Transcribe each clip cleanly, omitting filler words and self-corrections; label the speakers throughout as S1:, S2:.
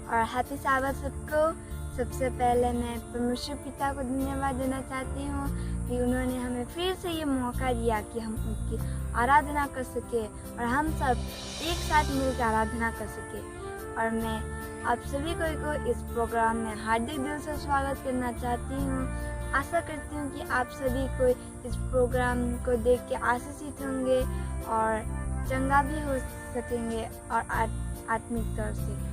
S1: और हैप्पी साबत सबको। सबसे पहले मैं परमेश्वर पिता को धन्यवाद देना चाहती हूँ कि उन्होंने हमें फिर से ये मौका दिया कि हम उनकी आराधना कर सके और हम सब एक साथ मिलकर आराधना कर सके। और मैं आप सभी को इस प्रोग्राम में हार्दिक दिल से स्वागत करना चाहती हूँ। आशा करती हूँ कि आप सभी को इस प्रोग्राम को देख के आशीषित होंगे और चंगा भी हो सकेंगे और आत्मिक तौर से।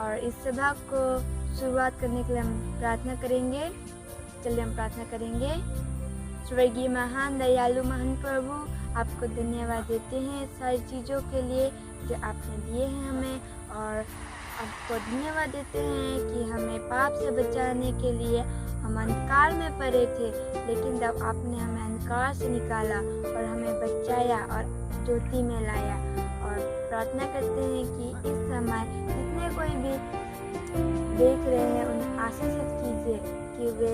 S1: और इस सभा को शुरुआत करने के लिए हम प्रार्थना करेंगे। चलिए हम प्रार्थना करेंगे। स्वर्गीय महान दयालु महान प्रभु, आपको धन्यवाद देते हैं सारी चीज़ों के लिए जो आपने दिए हैं हमें, और आपको धन्यवाद देते हैं कि हमें पाप से बचाने के लिए हम अंधकार में पड़े थे, लेकिन जब आपने हमें अंधकार से निकाला और हमें बचाया और ज्योति में लाया। और प्रार्थना करते हैं कि इस समय जितने कोई भी देख रहे हैं उन्हें आशीषित कीजिए कि वे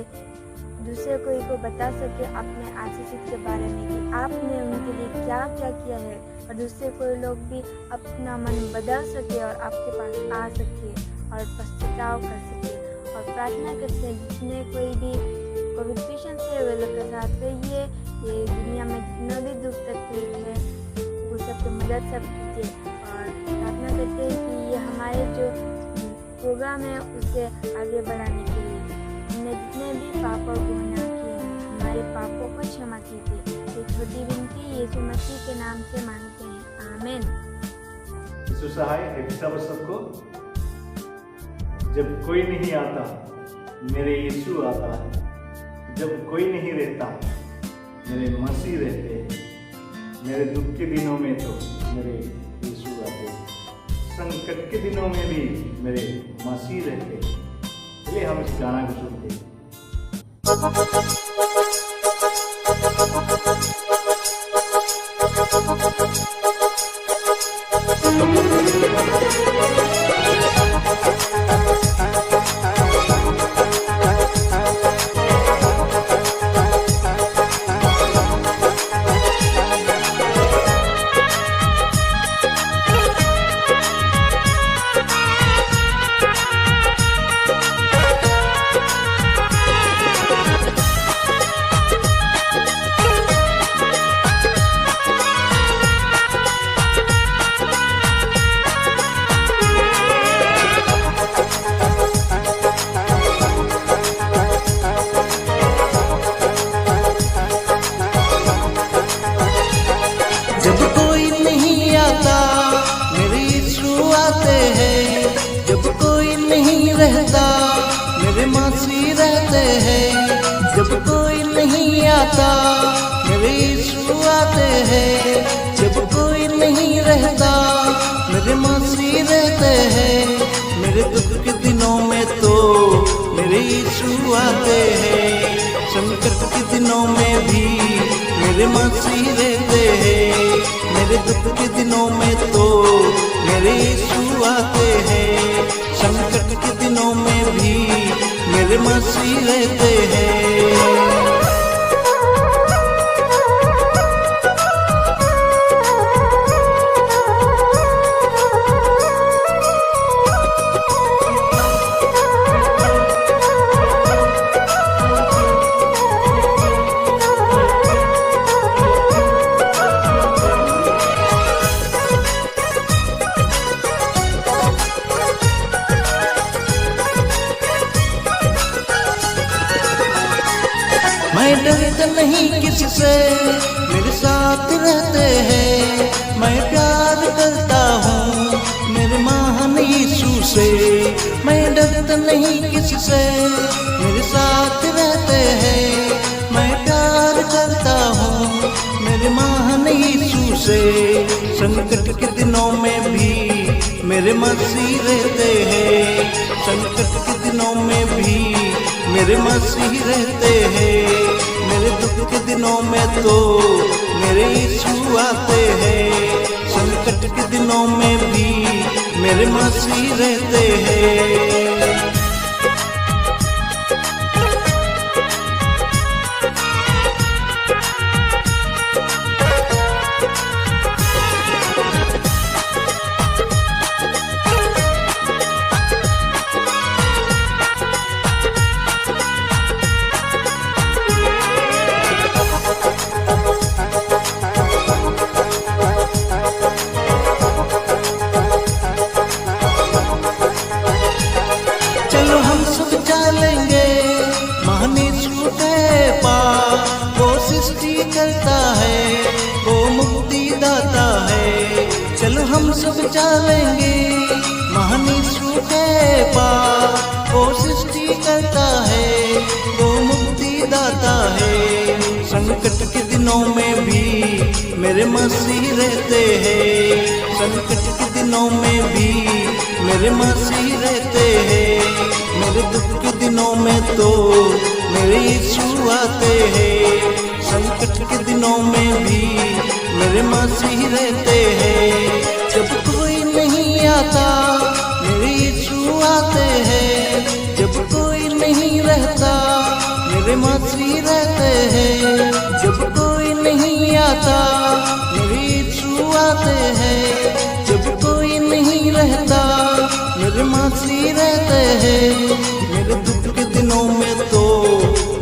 S1: दूसरे कोई को बता सके अपने आशीषित के बारे में कि आपने उनके लिए क्या क्या किया है, और दूसरे कोई लोग भी अपना मन बदल सके और आपके पास आ सके और पश्चाताप कर सके। और प्रार्थना करते हैं जितने कोई भी कोविड पेशेंट है वे लोग के साथ रहिए। ये दुनिया में जितना भी दुख तकलीफ है वो सबको मदद सब कीजिए। और प्रार्थना करते हैं कि ये हमारे जो प्रोग्राम है उसे आगे बढ़ाने के लिए हमने जितने भी पापों को गुनाह किए हैं हमारे पापों को क्षमा कीजिए। ये छोटी विनती यीशु मसीह के नाम से मांगते हैं, आमीन।
S2: यीशु सहाय हैप्पी साबत सबको। जब कोई नहीं आता मेरे यीशु आता है, जब कोई नहीं रहता मेरे मसीह रहते हैं, मेरे दुख के दिनों में तो मेरे यीशु आते हैं, संकट के दिनों में भी मेरे मसीह रहते हैं। चलिए हम इस गाना को सुनते हैं।
S3: जब कोई नहीं आता मेरे यीशु आते हैं, जब कोई नहीं रहता मेरे मसीह रहते हैं, जब कोई नहीं आता मेरे यीशु आते हैं, जब कोई नहीं रहता मेरे मसीह रहते हैं। मेरे दुख के दिनों में तो मेरे यीशु आते हैं, संकट के दिनों में भी मेरे मसीह रहते हैं। मेरे दुख के दिनों में तो मेरे यीशु आते हैं, संकट के दिनों में भी मेरे मसीह रहते हैं। मैं डरता नहीं किसी से, मेरे साथ रहते हैं। मैं प्यार करता हूँ मेरे महान यीशु से। मैं डरता नहीं किसी से, मेरे साथ रहते हैं। मैं प्यार करता हूँ मेरे महान यीशु से। संकट के दिनों में भी मेरे मसीह रहते हैं, संकट के दिनों में भी मेरे मसीह रहते हैं। मेरे दुख के दिनों में तो मेरे यीशु आते हैं, संकट के दिनों में भी मेरे मसीह रहते हैं। चलो हम सब चलेंगे महान यीशु के पास। वो सृष्टि करता है, वो मुक्ति दाता है। संकट के दिनों में भी मेरे मसीह रहते हैं। संकट के दिनों में भी मेरे मसीह रहते हैं। मेरे दुख के दिनों में तो मेरे यीशु आते हैं। संकट के दिनों में भी मेरे मसीह रहते हैं। जब कोई नहीं आता मेरे यीशु आते हैं। जब कोई नहीं रहता मेरे मसीह रहते हैं। जब कोई नहीं आता मेरे यीशु आते हैं। जब कोई नहीं रहता मेरे मसीह रहते हैं। मेरे दुख के दिनों में तो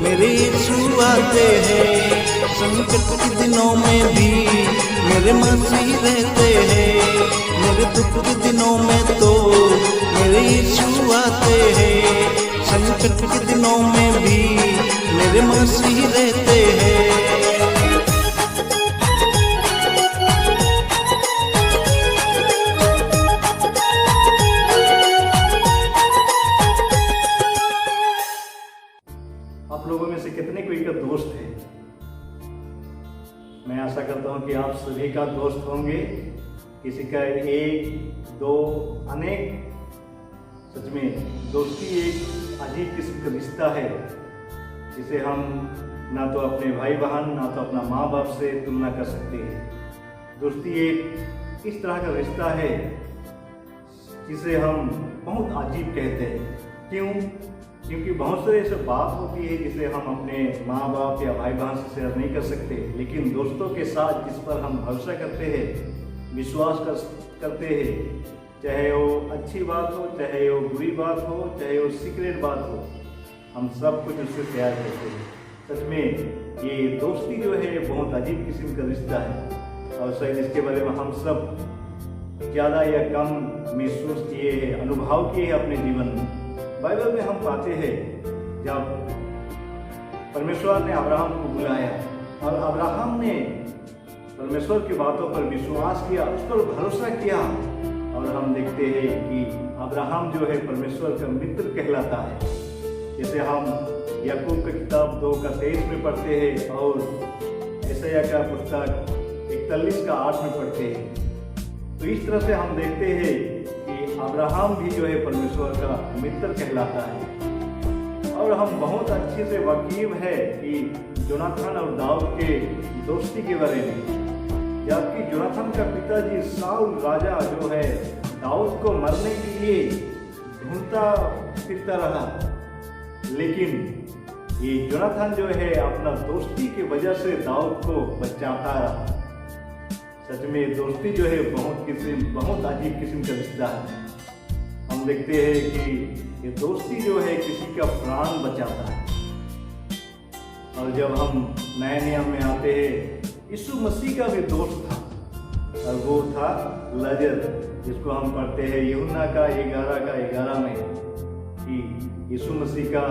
S3: मेरे यीशु आते हैं। संकट के दिनों में भी मेरे मसीह रहते हैं। मेरे दुख के दिनों में तो मेरे यीशु आते हैं। संकट के दिनों में भी मेरे मसीह रहते हैं।
S2: आप लोगों में से कितने कोई का दोस्त है? मैं आशा करता हूं कि आप सभी का दोस्त होंगे। किसी का एक, दो, अनेक। सच में दोस्ती एक अजीब किस्म का रिश्ता है जिसे हम ना तो अपने भाई बहन ना तो अपना माँ बाप से तुलना कर सकते हैं। दोस्ती एक इस तरह का रिश्ता है जिसे हम बहुत अजीब कहते हैं। क्यों? क्योंकि बहुत सारी ऐसी बात होती है जिसे हम अपने माँ बाप या भाई बहन से शेयर नहीं कर सकते, लेकिन दोस्तों के साथ जिस पर हम भरोसा करते हैं, विश्वास करते हैं, चाहे वो अच्छी बात हो, चाहे वो बुरी बात हो, चाहे वो सीक्रेट बात हो, हम सब कुछ उससे प्यार करते हैं। सच में ये दोस्ती जो है बहुत अजीब किस्म का रिश्ता है और शायद इसके बारे में हम सब ज़्यादा या कम महसूस किए हैं, अनुभव किए हैं अपने जीवन में। बाइबल में हम पाते हैं जब परमेश्वर ने अब्राहम को बुलाया और अब्राहम ने परमेश्वर की बातों पर विश्वास किया, उस पर भरोसा किया, और हम देखते हैं कि अब्राहम जो है परमेश्वर का मित्र कहलाता है। जैसे हम याकूब की किताब 2:23 में पढ़ते हैं और यशायाह का पुस्तक 41:8 में पढ़ते हैं। तो इस तरह से हम देखते हैं कि अब्राहम भी जो है परमेश्वर का मित्र कहलाता है। और हम बहुत अच्छे से वाकिफ है कि जोनाथन और दाऊद के दोस्ती के बारे में। जबकि जोनाथन का पिताजी साउल राजा जो है दाऊद को मरने के लिए ढूंढता फिरता रहा, लेकिन ये जोनाथन जो है अपना दोस्ती की वजह से दाऊद को बचाता रहा। सच में दोस्ती जो है बहुत अजीब किस्म का रिश्ता है। हम देखते हैं कि ये दोस्ती जो है किसी का प्राण बचाता है। और जब हम नए नियम में आते हैं, यीशु मसीह का भी दोस्त था और वो था लाजर, जिसको हम पढ़ते हैं यूहन्ना का 11:11 में कि यीशु मसीह का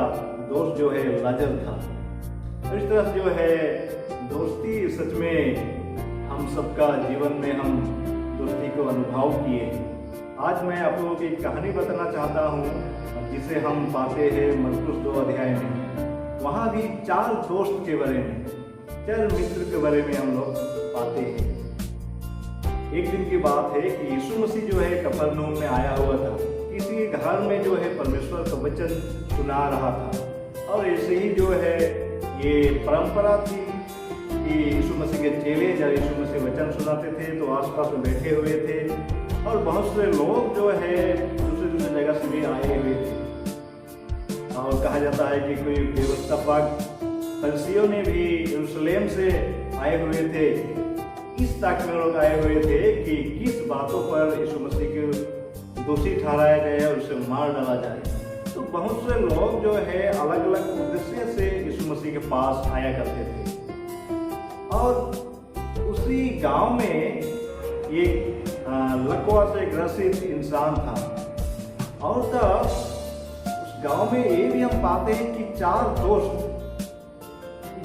S2: दोस्त जो है लाजर था। और इस तरह जो है दोस्ती सच में हम सबका जीवन में हम दोस्ती को अनुभव किए। आज मैं आप लोगों की एक कहानी बताना चाहता हूँ जिसे हम पाते हैं मरकुस 2 अध्याय में। वहाँ भी 4 दोस्त के बारे में, 4 मित्र के बारे में हम लोग पाते हैं। एक दिन की बात है कि यीशु मसीह जो है कफरनहूम में आया हुआ था। किसी घर में जो है परमेश्वर का वचन सुना रहा था। और ऐसे ही जो है ये परंपरा थी कि यीशु मसीह के चेले जब यीशु मसीह वचन सुनाते थे तो आसपास में बैठे हुए थे और बहुत से लोग जो है दूसरे जगह से भी आए हुए थे। और कहा जाता है कि कोई व्यवस्थापक फरीसियों ने भी यरूशलेम से आए हुए थे। इस ताक में लोग आए हुए थे कि किस बातों पर यीशु मसीह को दोषी ठहराया जाए और उसे मार डाला जाए। तो बहुत से लोग जो है अलग अलग उद्देश्य से यीशु मसीह के पास आया करते थे। और उसी गांव में एक लकवा से ग्रसित इंसान था। और तब उस गांव में ये भी हम पाते हैं कि 4 दोस्त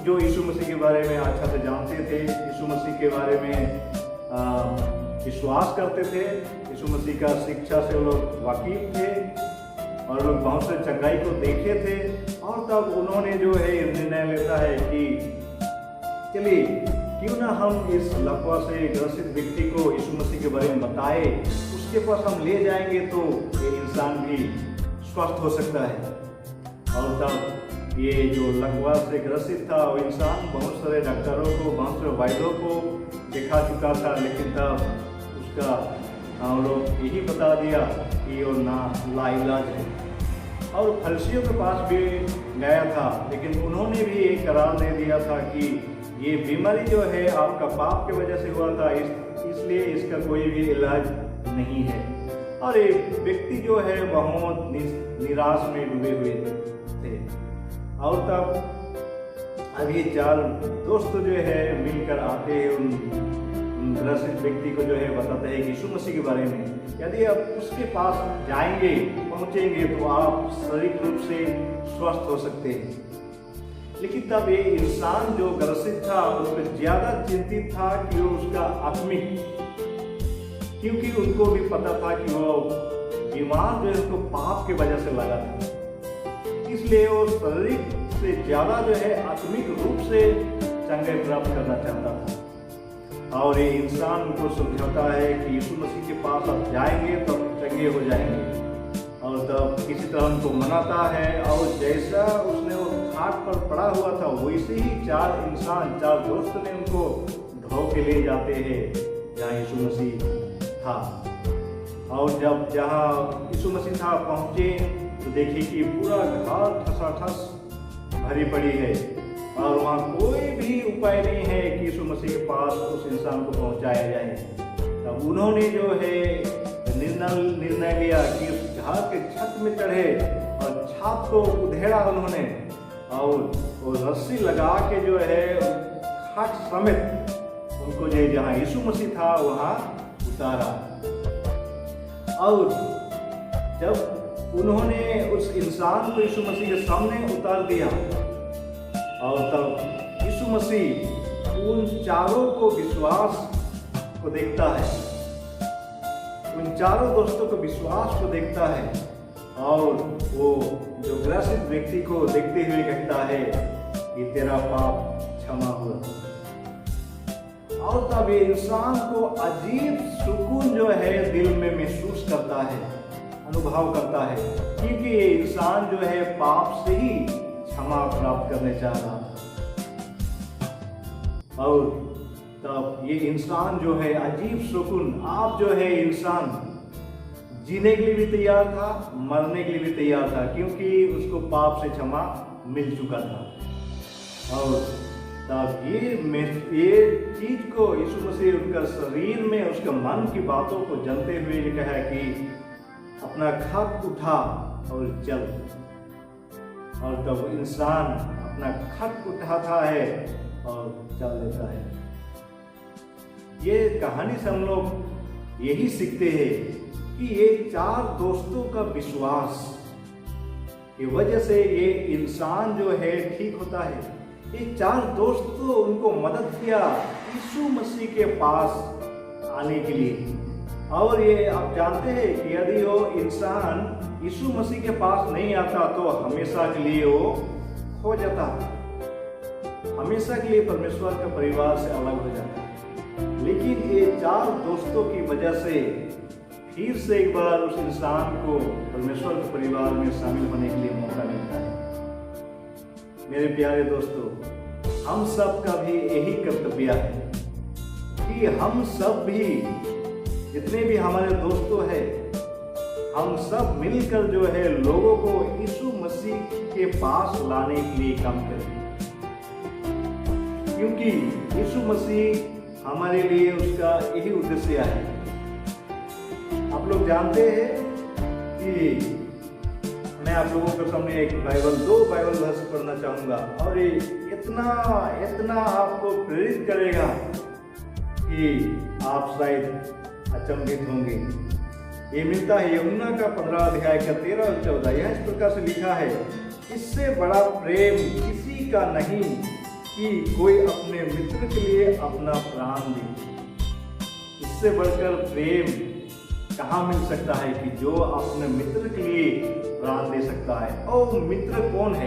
S2: जो यीशु मसीह के बारे में अच्छा से जानते थे, यीशु मसीह के बारे में विश्वास करते थे, यीशु मसीह का शिक्षा से वो लोग वाकिफ थे और लोग बहुत से चंगाई को देखे थे। और तब उन्होंने जो है निर्णय लेता है कि चलिए क्यों ना हम इस लकवा से ग्रसित व्यक्ति को यीशु मसीह के बारे में बताए, उसके पास हम ले जाएंगे तो ये इंसान भी स्वस्थ हो सकता है। और तब ये जो लकवा से ग्रसित था वो इंसान बहुत सारे डॉक्टरों को, बहुत सारे वैद्यों को दिखा चुका था, लेकिन तब उसका हम लोग यही बता दिया कि वो लाइलाज है। और फरिसियों के पास भी गया था, लेकिन उन्होंने भी एक करार दे दिया था कि ये बीमारी जो है आपका पाप की वजह से हुआ था, इसलिए इसका कोई भी इलाज नहीं है। और एक व्यक्ति जो है बहुत निराश में डूबे हुए थे। और तब अभी 4 दोस्त जो है मिलकर आते हैं, उन ग्रसित व्यक्ति को जो है बताते हैं कि यीशु मसीह के बारे में, यदि आप उसके पास जाएंगे, पहुंचेंगे तो आप शारीरिक रूप से स्वस्थ हो सकते हैं। लेकिन तब ये इंसान जो ग्रसित था उस पर ज्यादा चिंतित था कि वो उसका आत्मिक, क्योंकि उनको भी पता था कि वो बीमार जो है उसको पाप की वजह से लगा था, इसलिए वो शारीरिक से ज्यादा जो है आत्मिक रूप से चंगाई प्राप्त करना चाहता था। और ये इंसान उनको समझाता है कि यीशु मसीह के पास आप जाएंगे तो चंगे हो जाएंगे। और तब किसी तरह उनको मनाता है, और जैसा उसने वो खाट पर पड़ा हुआ था वैसे ही 4 दोस्त ने उनको ढो के ले जाते हैं जहाँ यीशु मसीह था। और जब जहाँ यीशु मसीह था पहुँचे तो देखिए कि पूरा घाट ठसाठस भरी पड़ी है और वहाँ कोई भी उपाय नहीं है कि यीशु मसीह के पास उस इंसान को पहुँचाया जाए। तब उन्होंने जो है निर्णय लिया कि उस घर के छत में चढ़े और छत को उधेड़ा उन्होंने, और वो रस्सी लगा के जो है खाट समेत उनको जो जहाँ यीशु मसीह था वहाँ उतारा। और जब उन्होंने उस इंसान को यीशु मसीह के सामने उतार दिया, और तब यीशु मसीह उन 4 को विश्वास को देखता है, उन 4 दोस्तों को विश्वास को देखता है, और वो जो ग्रसित व्यक्ति को देखते हुए कहता है कि तेरा पाप क्षमा हुआ। और तब ये इंसान को अजीब सुकून जो है दिल में महसूस करता है, अनुभव करता है, क्योंकि ये इंसान जो है पाप से ही क्षमा प्राप्त करने चाह रहा था। और तब ये इंसान जो है अजीब सुकून, आप जो है इंसान जीने के लिए भी तैयार था, मरने के लिए भी तैयार था, क्योंकि उसको पाप से क्षमा मिल चुका था। और तब ये चीज को यीशु मसीह उनका शरीर में, उसके मन की बातों को जानते हुए ये कहा कि अपना खट उठा और चल। और तब इंसान अपना खट उठाता है और चल देता है। ये कहानी से हम लोग यही सीखते हैं कि ये 4 दोस्तों का विश्वास की वजह से ये इंसान जो है ठीक होता है। ये 4 दोस्तों उनको मदद किया यीशु मसीह के पास आने के लिए। और ये आप जानते हैं कि यदि वो इंसान यीशु मसीह के पास नहीं आता तो हमेशा के लिए वो खो जाता, हमेशा के लिए परमेश्वर के परिवार से अलग हो जाता। लेकिन ये 4 दोस्तों की वजह से फिर से एक बार उस इंसान को परमेश्वर के परिवार में शामिल होने के लिए मौका मिलता है। मेरे प्यारे दोस्तों, हम सब का भी यही कर्तव्य है कि हम सब भी, जितने भी हमारे दोस्तों हैं, हम सब मिलकर जो है लोगों को यीशु मसीह के पास लाने के लिए काम करें, क्योंकि यीशु मसीह हमारे लिए उसका यही उद्देश्य है। आप लोग जानते हैं कि मैं आप लोगों के सामने एक बाइबल, 2 बाइबल वर्ष पढ़ना चाहूँगा, और ये इतना आपको प्रेरित करेगा कि आप शायद अचंभित होंगे। ये मिलता है यूहन्ना का 15 अध्याय का 13 और 14। यह इस प्रकार से लिखा है, इससे बड़ा प्रेम किसी का नहीं कि कोई अपने मित्र के लिए अपना प्राण दे। इससे बढ़कर प्रेम कहाँ मिल सकता है कि जो अपने मित्र के लिए प्राण दे सकता है। और मित्र कौन है?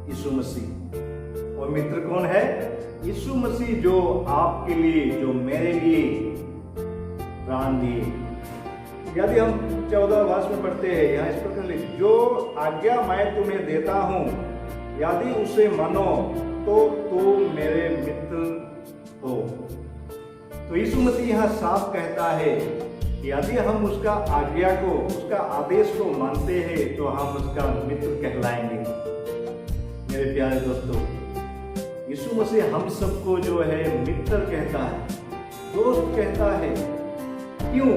S2: यीशु मसीह। और मित्र कौन है? यीशु मसीह, जो आपके लिए, जो मेरे लिए प्राण दिए। यदि हम 14 वर्ष में पढ़ते हैं, यहाँ इस प्रकार लिखा, जो आज्ञा मैं तुम्हें देता हूँ यदि उसे मानो तो तुम मेरे मित्र हो। तो यीशु मसीह यहाँ साफ कहता है कि यदि हम उसका आज्ञा को, उसका आदेश को मानते हैं तो हम उसका मित्र कहलाएंगे। मेरे प्यारे दोस्तों, यीशु मसीह हम सबको जो है मित्र कहता है, दोस्त कहता है। क्यों?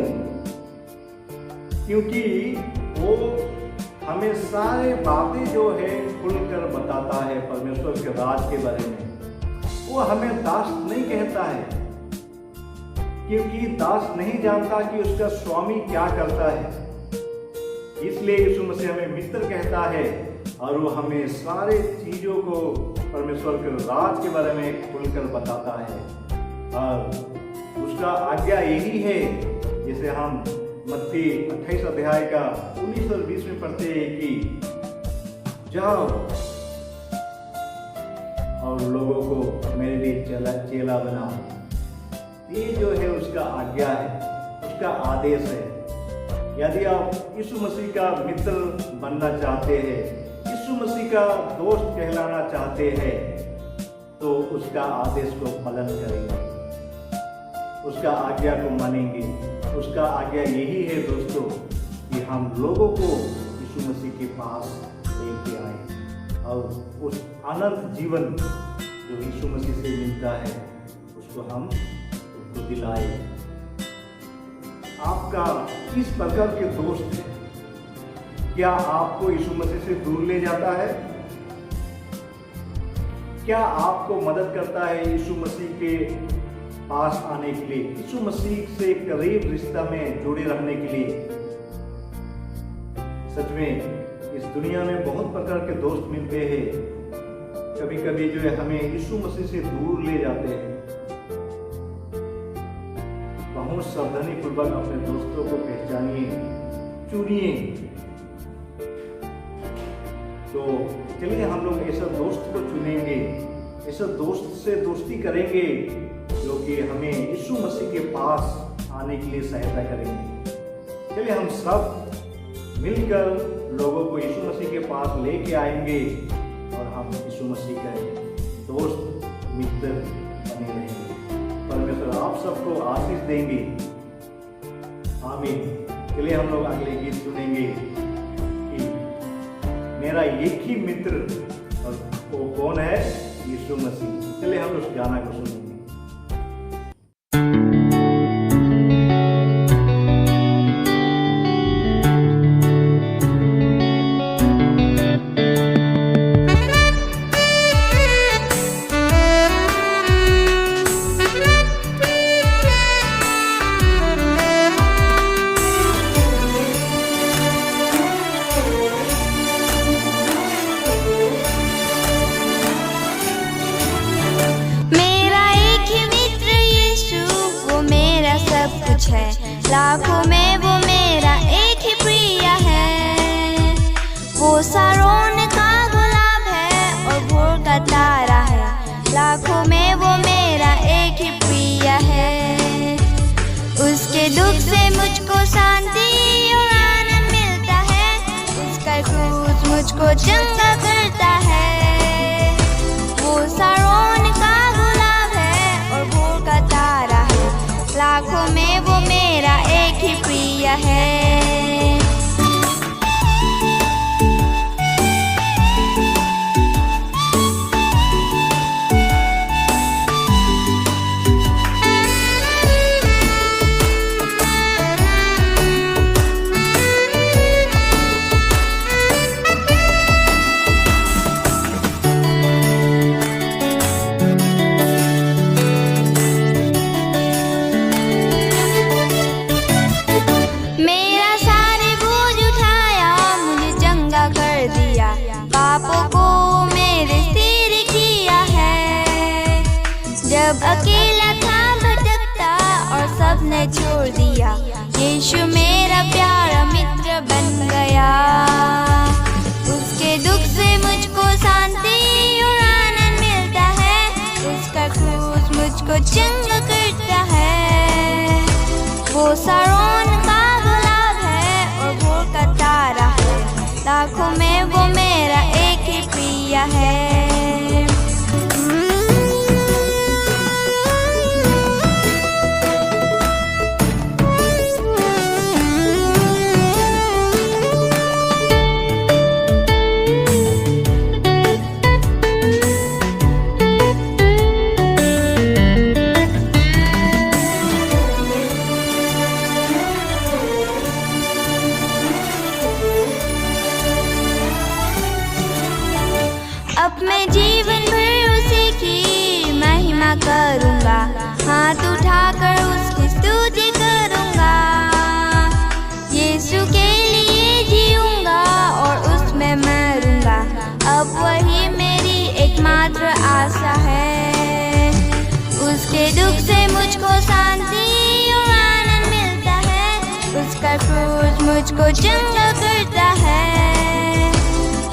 S2: क्योंकि वो हमें सारे बातें जो है खुलकर बताता है परमेश्वर के राज के बारे में। वो हमें दास नहीं कहता है, क्योंकि दास नहीं जानता कि उसका स्वामी क्या करता है। इसलिए यीशु मसीह हमें मित्र कहता है और वो हमें सारे चीजों को परमेश्वर के राज के बारे में खुलकर बताता है। और उसका आज्ञा यही है, जिसे हम मत्ती 28 अध्याय का 19 और 20 में पढ़ते हैं कि जाओ और लोगों को मेरे लिए चेला बनाओ। ये जो है उसका आज्ञा है, उसका आदेश है। यदि आप यीशु मसीह का मित्र बनना चाहते हैं, यीशु मसीह का दोस्त कहलाना चाहते हैं, तो उसका आदेश को पालन करेंगे, उसका आज्ञा को मानेंगे। उसका आज्ञा यही है दोस्तों कि हम लोगों को यीशु मसीह के पास लेके आए और उस अनंत जीवन जो यीशु मसीह से मिलता है उसको हम उसको दिलाए। आपका किस प्रकार के दोस्त है? क्या आपको यीशु मसीह से दूर ले जाता है? क्या आपको मदद करता है यीशु मसीह के पास आने के लिए, यीशु मसीह से करीब रिश्ता में जुड़े रहने के लिए? सच में इस दुनिया में बहुत प्रकार के दोस्त मिलते हैं। कभी कभी जो है हमें यीशु मसीह से दूर ले जाते हैं। बहुत सावधानी पूर्वक अपने दोस्तों को पहचानिए, चुनिए। तो चलिए हम लोग ऐसा दोस्त को चुनेंगे, ऐसा दोस्त से दोस्ती करेंगे जो कि हमें यीशु मसीह के पास आने के लिए सहायता करेंगे। चलिए हम सब मिलकर लोगों को यीशु मसीह के पास लेके आएंगे और हम यीशु मसीह का दोस्त मित्र बने रहेंगे। परमेश्वर आप सबको आशीष देंगे। आमीन। चलिए हम लोग अगले गीत सुनेंगे कि मेरा एक ही मित्र, और वो कौन है? यीशु मसीह। चलिए हम उस गाना को सुनेंगे।
S1: लाखों में वो मेरा एक ही प्रिय है। वो सारोन का गुलाब है और भोर का तारा है। लाखों में वो मेरा एक ही प्रिय है। उसके दुख से मुझको शांति और आनंद मिलता है। उसका क्रूस मुझको चंगा करता है। वो सारोन का गुलाब है और भोर का तारा है। लाखों में वो मेरा एक ही प्रिय है। जब अकेला था भटकता छोड़ दिया, यीशु मेरा प्यारा मित्र बन गया। उसके दुख से मुझको शांति और आनंद मिलता है, उसका क्रूस मुझको चंगा करता है। वो सारोन का गुलाब है और भोर का तारा है, लाखों में वो मेरा एक ही प्रिय है। अब मैं जीवन भर उसी की महिमा करूँगा, हाथ उठाकर उसकी स्तुति करूँगा। यीशु के लिए जीऊँगा और उसमें मरूँगा, अब वही मेरी एकमात्र आशा है। उसके दुख से मुझको शांति और आनंद मिलता है, उसका क्रूस मुझको चंगा करता है।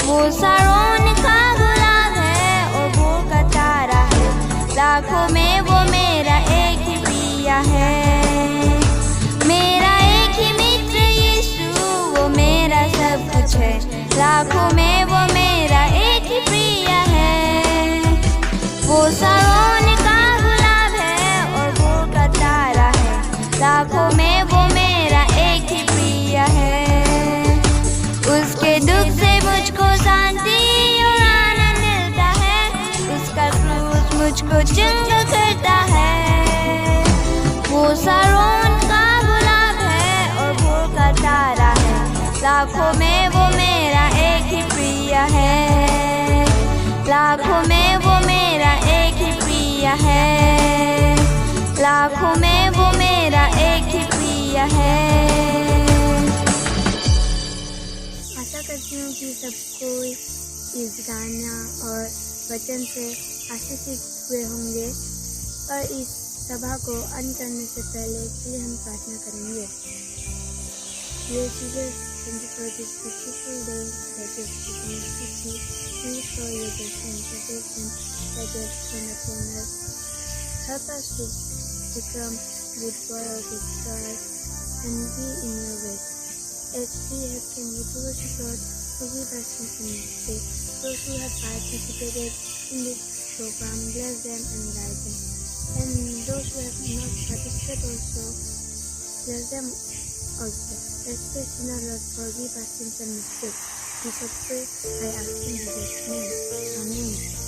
S1: वो सारोन का गुलाब है और भोर का तारा है, लाखों में वो मेरा एक ही प्रिय है। मेरा एक ही मित्र यीशु, वो मेरा सब कुछ है, लाखों में वो मेरा एक ही प्रिय है। वो सारोन का गुलाब है और भोर का तारा है, लाखों में वो मेरा एक ही प्रिय है। उसके दुख से मुझको शांति और आनंद मिलता है, उसका क्रूस मुझको चंगा करता है। वो सारोन का गुलाब है और भोर का तारा है, लाखों में वो मेरा एक ही प्रिय है। लाखों में वो मेरा एक ही प्रिय है, लाखों में वो मेरा एक ही प्रिय है। आशा करती हूँ कि सबको इस गाना और वचन से आशीषित हुए होंगे। और इस सभा को अंत करने से पहले के लिए हम प्रार्थना करेंगे। Dear Jesus, thank you for this beautiful day that you have given us to see. Thank you for your grace and protection that you have shown upon us. Help us to become good followers of God and be in your way. As we have come to worship God, forgive us and mistakes. Those who have participated in this program, bless them and guide them. And those who have not participated also, bless them also. Especially now, Lord, forgive us sins and mistakes. We pray, I ask in Jesus' name. Amen.